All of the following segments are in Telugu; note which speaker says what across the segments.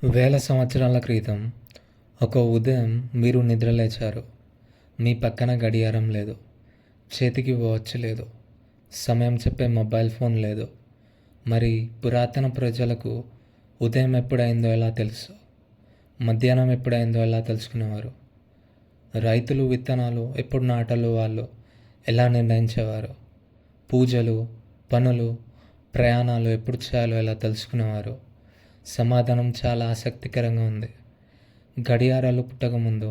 Speaker 1: వేల సంవత్సరాల క్రితం ఒక ఉదయం మీరు నిద్రలేచారు. మీ పక్కన గడియారం లేదు, చేతికి వాచ్ లేదు, సమయం చెప్పే మొబైల్ ఫోన్ లేదు. మరి పురాతన ప్రజలకు ఉదయం ఎప్పుడైందో ఎలా తెలుసు? మధ్యాహ్నం ఎప్పుడైందో ఎలా తెలుసుకునేవారు? రైతులు విత్తనాలు ఎప్పుడు నాటాలో వాళ్ళు ఎలా నిర్ణయించేవారు? పూజలు, పనులు, ప్రయాణాలు ఎప్పుడు చేయాలో ఎలా తెలుసుకునేవారు? సమాధానం చాలా ఆసక్తికరంగా ఉంది. గడియారాలు పుట్టకముందు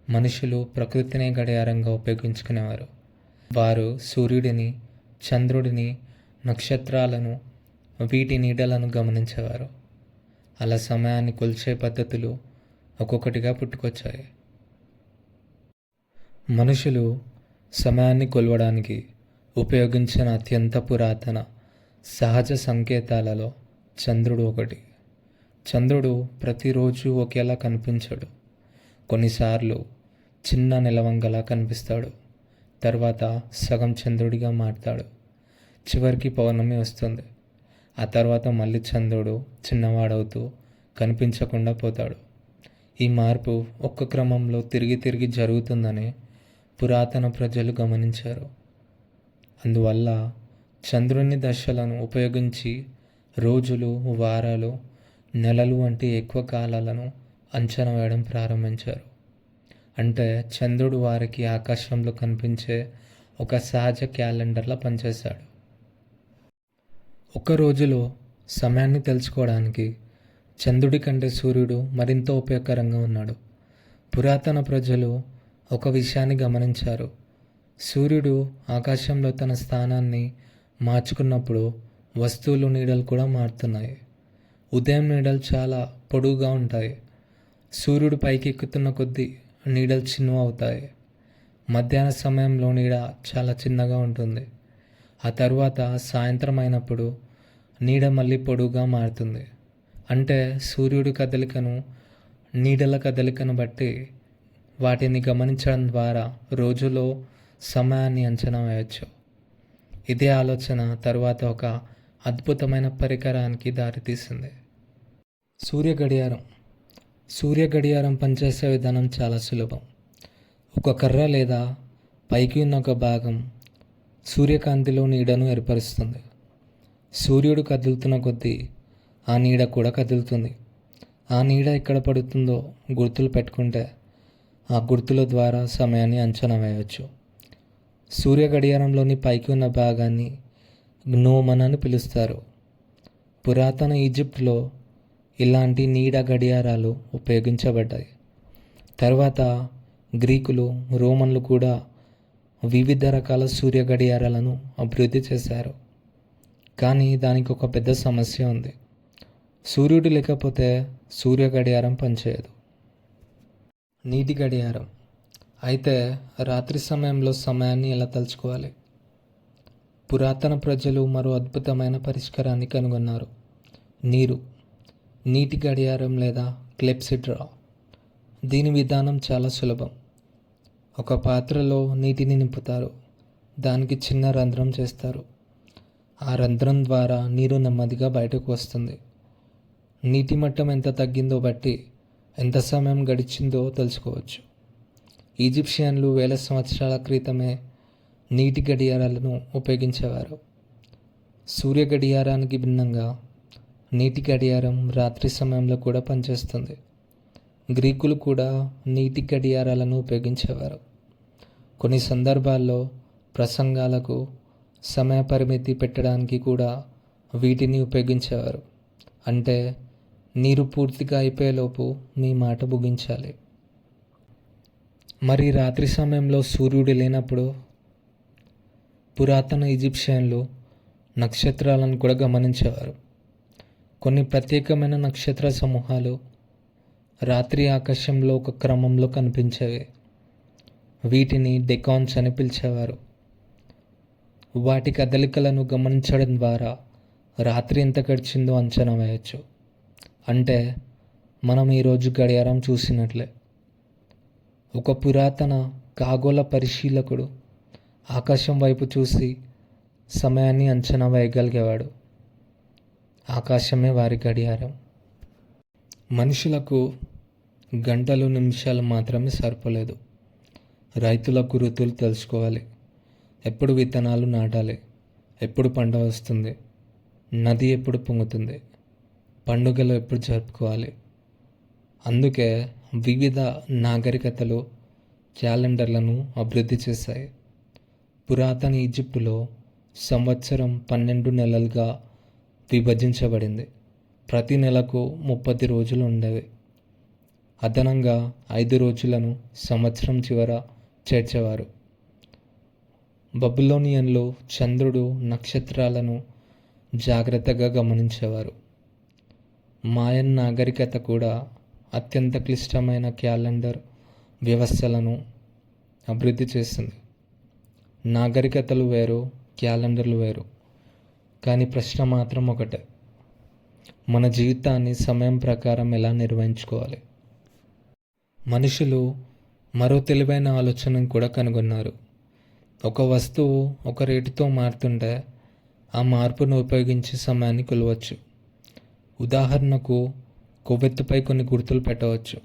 Speaker 1: మనుషులు ప్రకృతినే గడియారంగా ఉపయోగించుకునేవారు. వారు సూర్యుడిని, చంద్రుడిని, నక్షత్రాలను, వీటి నీడలను గమనించేవారు. అలా సమయాన్ని కొలిచే పద్ధతులు ఒక్కొక్కటిగా పుట్టుకొచ్చాయి. మనుషులు సమయాన్ని కొలవడానికి ఉపయోగించిన అత్యంత పురాతన సహజ సంకేతాలలో చంద్రుడు ఒకటి. చంద్రుడు ప్రతిరోజు ఒకేలా కనిపించడు. కొన్నిసార్లు చిన్న నిలవంగలా కనిపిస్తాడు, తర్వాత సగం చంద్రుడిగా మారుతాడు, చివరికి పౌర్ణమి వస్తుంది. ఆ తర్వాత మళ్ళీ చంద్రుడు చిన్నవాడవుతూ కనిపించకుండా పోతాడు. ఈ మార్పు ఒక్క క్రమంలో తిరిగి తిరిగి జరుగుతుందని పురాతన ప్రజలు గమనించారు. అందువల్ల చంద్రుని దశలను ఉపయోగించి రోజులు, వారాలు, నెలలు వంటి ఎక్కువ కాలాలను అంచనా వేయడం ప్రారంభించారు. అంటే చంద్రుడు వారికి ఆకాశంలో కనిపించే ఒక సహజ క్యాలెండర్లా పనిచేశాడు. ఒక రోజులో సమయాన్ని తెలుసుకోవడానికి చంద్రుడి కంటే సూర్యుడు మరింత ఉపయోగకరంగా ఉన్నాడు. పురాతన ప్రజలు ఒక విషయాన్ని గమనించారు. సూర్యుడు ఆకాశంలో తన స్థానాన్ని మార్చుకున్నప్పుడు వస్తువులు, నీడలు కూడా మారుతున్నాయి. ఉదయం నీడలు చాలా పొడవుగా ఉంటాయి. సూర్యుడు పైకి ఎక్కుతున్న కొద్దీ నీడలు చిన్నవి అవుతాయి. మధ్యాహ్న సమయంలో నీడ చాలా చిన్నగా ఉంటుంది. ఆ తర్వాత సాయంత్రం అయినప్పుడు నీడ మళ్ళీ పొడవుగా మారుతుంది. అంటే సూర్యుడి కదలికను, నీడల కదలికను బట్టి వాటిని గమనించడం ద్వారా రోజులో సమయాన్ని అంచనా వేయవచ్చు. ఇదే ఆలోచన తరువాత ఒక అద్భుతమైన పరికరానికి దారితీసింది. సూర్య గడియారం పనిచేసే విధానం చాలా సులభం. ఒక కర్ర లేదా పైకి ఉన్న ఒక భాగం సూర్యకాంతిలో నీడను ఏర్పరుస్తుంది. సూర్యుడు కదులుతున్న కొద్దీ ఆ నీడ కూడా కదులుతుంది. ఆ నీడ ఎక్కడ పడుతుందో గుర్తులు పెట్టుకుంటే ఆ గుర్తుల ద్వారా సమయాన్ని అంచనా వేయవచ్చు. సూర్య గడియారంలోని పైకి ఉన్న భాగాన్ని గ్నోమన్ అని పిలుస్తారు. పురాతన ఈజిప్ట్లో ఇలాంటి నీడ గడియారాలు ఉపయోగించబడ్డాయి. తర్వాత గ్రీకులు, రోమన్లు కూడా వివిధ రకాల సూర్య గడియారాలను అభివృద్ధి చేశారు. కానీ దానికి ఒక పెద్ద సమస్య ఉంది. సూర్యుడు లేకపోతే సూర్య గడియారం పనిచేయదు. నీటి గడియారం అయితే రాత్రి సమయంలో సమయాన్ని ఎలా తలుచుకోవాలి? పురాతన ప్రజలు మరో అద్భుతమైన పరిష్కారాన్ని కనుగొన్నారు. నీటి గడియారం లేదా క్లెప్సిడ్రా. దీని విధానం చాలా సులభం. ఒక పాత్రలో నీటిని నింపుతారు, దానికి చిన్న రంధ్రం చేస్తారు. ఆ రంధ్రం ద్వారా నీరు నెమ్మదిగా బయటకు వస్తుంది. నీటి మట్టం ఎంత తగ్గిందో బట్టి ఎంత సమయం గడిచిందో తెలుసుకోవచ్చు. ఈజిప్షియన్లు వేల సంవత్సరాల క్రితమే నీటి గడియారాలను ఉపయోగించేవారు. సూర్య గడియారానికి భిన్నంగా నీటి గడియారం రాత్రి సమయంలో కూడా పనిచేస్తుంది. గ్రీకులు కూడా నీటి గడియారాలను ఉపయోగించేవారు. కొన్ని సందర్భాల్లో ప్రసంగాలకు సమయ పరిమితి పెట్టడానికి కూడా వీటిని ఉపయోగించేవారు. అంటే నీరు పూర్తిగా అయిపోయేలోపు మీ మాట ముగించాలి. మరి రాత్రి సమయంలో సూర్యుడు లేనప్పుడు పురాతన ఈజిప్షియన్లు నక్షత్రాలను కూడా గమనించేవారు. కొన్ని ప్రత్యేకమైన నక్షత్ర సమూహాలు రాత్రి ఆకాశంలో ఒక క్రమంలో కనిపించేవి. వీటిని డెకాన్స్ అని పిలిచేవారు. వాటి కదలికలను గమనించడం ద్వారా రాత్రి ఎంత గడిచిందో అంచనా వేయచ్చు. అంటే మనం ఈరోజు గడియారం చూసినట్లే. ఒక పురాతన ఖగోళ పరిశీలకుడు ఆకాశం వైపు చూసి సమయాన్ని అంచనా వేయగలిగేవాడు. ఆకాశమే వారి గడియారం. మనుషులకు గంటలు నిమిషాలు మాత్రమే సరిపోలేదు. రైతులకు ఋతువులు తెలుసుకోవాలి. ఎప్పుడు విత్తనాలు నాటాలి, ఎప్పుడు పంట వస్తుంది, నది ఎప్పుడు పొంగుతుంది, పండుగలు ఎప్పుడు జరుపుకోవాలి. అందుకే వివిధ నాగరికతలు క్యాలెండర్లను అభివృద్ధి చేశాయి. పురాతన ఈజిప్టులో సంవత్సరం 12 నెలలుగా విభజించబడింది. ప్రతి నెలకు 30 రోజులు ఉండేవి. అదనంగా 5 రోజులను సంవత్సరం చివర చేర్చేవారు. బబులోనియన్లు చంద్రుడు, నక్షత్రాలను జాగ్రత్తగా గమనించేవారు. మాయన్ నాగరికత కూడా అత్యంత క్లిష్టమైన క్యాలెండర్ వ్యవస్థలను అభివృద్ధి చేసింది. నాగరికతలు వేరు, క్యాలెండర్లు వేరు, కానీ ప్రశ్న మాత్రం ఒకటే: మన జీవితాన్ని సమయం ప్రకారం ఎలా నిర్వహించుకోవాలి? మనుషులు మరో తెలివైన ఆలోచనను కూడా కనుగొన్నారు. ఒక వస్తువు ఒక రేటుతో మారుతుంటే ఆ మార్పును ఉపయోగించి సమయాన్ని కొలవచ్చు. ఉదాహరణకు, కొవ్వొత్తుపై కొన్ని గుర్తులు పెట్టవచ్చు.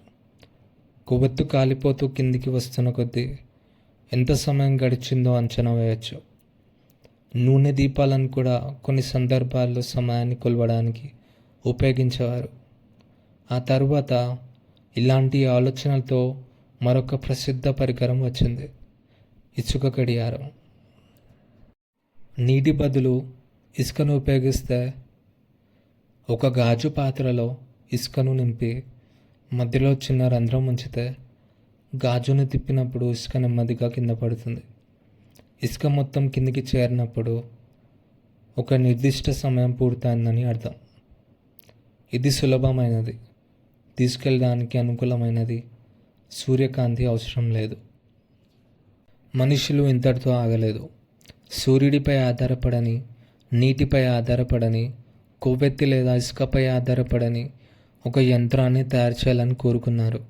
Speaker 1: కొవ్వొత్తు కాలిపోతూ కిందికి వస్తున్న కొద్దీ ఎంత సమయం గడిచిందో అంచనా వేయవచ్చు. నూనె దీపాలను కూడా కొన్ని సందర్భాల్లో సమయాన్ని కొలవడానికి ఉపయోగించేవారు. ఆ తరువాత ఇలాంటి ఆలోచనలతో మరొక ప్రసిద్ధ పరికరం వచ్చింది: ఇసుక గడియారం. నీటి బదులు ఇసుకను ఉపయోగిస్తే ఒక గాజు పాత్రలో ఇసుకను నింపి మధ్యలో చిన్న రంధ్రం ఉంచితే గాజును తిప్పినప్పుడు ఇసుక నెమ్మదిగా కింద పడుతుంది. ఇసుక మొత్తం కిందికి చేరినప్పుడు ఒక నిర్దిష్ట సమయం పూర్తయిందని అర్థం. ఇది సులభమైనది, తీసుకెళ్ళడానికి అనుకూలమైనది, సూర్యకాంతి అవసరం లేదు. మనుషులు ఇంతటితో ఆగలేదు. సూర్యుడిపై ఆధారపడని, నీటిపై ఆధారపడని, కొవ్వొత్తి లేదా ఇసుకపై ఆధారపడని ఒక యంత్రాన్ని తయారు చేయాలని కోరుకున్నారు.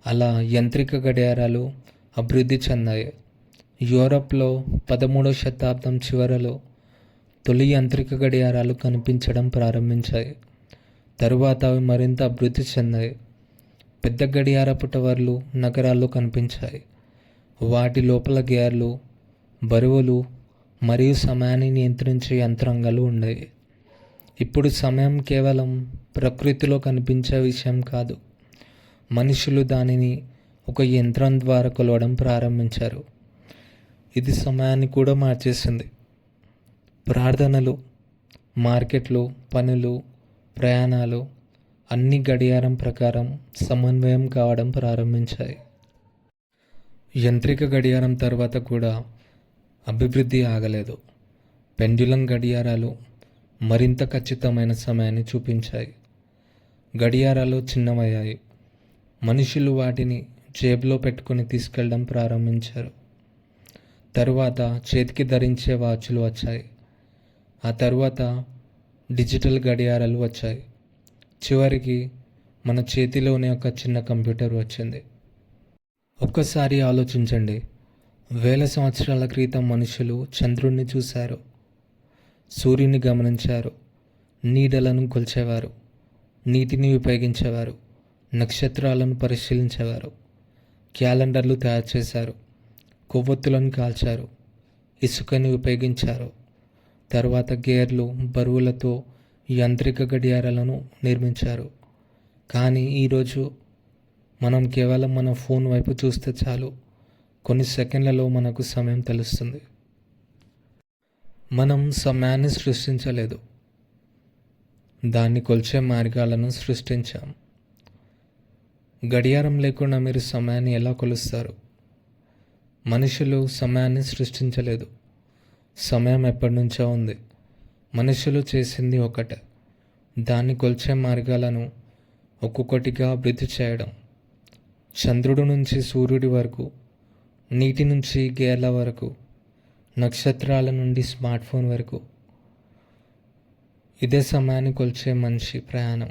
Speaker 1: అలా యంత్రిక గడియారాలు అభివృద్ధి చెందాయి. యూరప్లో 13వ శతాబ్దం చివరలో తొలి యంత్రిక గడియారాలు కనిపించడం ప్రారంభించాయి. తరువాత అవి మరింత అభివృద్ధి చెందాయి. పెద్ద గడియారపు టవర్లు నగరాల్లో కనిపించాయి. వాటి లోపల గేర్లు, బరువులు మరియు సమయాన్ని నియంత్రించే యంత్రాంగాలు ఉండేవి. ఇప్పుడు సమయం కేవలం ప్రకృతిలో కనిపించే విషయం కాదు. మనుషులు దానిని ఒక యంత్రం ద్వారా కొలవడం ప్రారంభించారు. ఇది సమయాన్ని కూడా మార్చేసింది. ప్రార్థనలు, మార్కెట్లు, పనులు, ప్రయాణాలు అన్నీ గడియారం ప్రకారం సమన్వయం కావడం ప్రారంభించాయి. యంత్రిక గడియారం తర్వాత కూడా అభివృద్ధి ఆగలేదు. పెండ్యులం గడియారాలు మరింత ఖచ్చితమైన సమయాన్ని చూపించాయి. గడియారాలు చిన్నవయ్యాయి. మనుషులు వాటిని జేబులో పెట్టుకొని తీసుకెళ్ళడం ప్రారంభించారు. తరువాత చేతికి ధరించే వాచులు వచ్చాయి. ఆ తరువాత డిజిటల్ గడియారాలు వచ్చాయి. చివరికి మన చేతిలోనే ఒక చిన్న కంప్యూటర్ వచ్చింది. ఒక్కసారి ఆలోచించండి. వేల సంవత్సరాల క్రితం మనుషులు చంద్రుణ్ణి చూశారు, సూర్యుని గమనించారు, నీడలను కొలిచేవారు, నీటిని ఉపయోగించేవారు, నక్షత్రాలను పరిశీలించేవారు, క్యాలెండర్లు తయారు చేశారు, కొవ్వొత్తులను కాల్చారు, ఇసుకని ఉపయోగించారు. తర్వాత గేర్లు, బరువులతో యాంత్రిక గడియారాలను నిర్మించారు. కానీ ఈరోజు మనం కేవలం మన ఫోన్ వైపు చూస్తే చాలు, కొన్ని సెకండ్లలో మనకు సమయం తెలుస్తుంది. మనం సమయాన్ని సృష్టించలేదు, దాన్ని కొలిచే మార్గాలను సృష్టించాం. గడియారం లేకుండా మీరు సమయాన్ని ఎలా కొలుస్తారు? మనుషులు సమయాన్ని సృష్టించలేదు, సమయం ఎప్పటి నుంచో ఉంది. మనుషులు చేసింది ఒకటే, దాన్ని కొలిచే మార్గాలను ఒక్కొక్కటిగా అభివృద్ధి చేయడం. చంద్రుడి నుంచి సూర్యుడి వరకు, నీటి నుంచి గేర్ల వరకు, నక్షత్రాల నుండి స్మార్ట్ ఫోన్ వరకు. ఇదే సమయాన్ని కొలిచే మనిషి ప్రయాణం.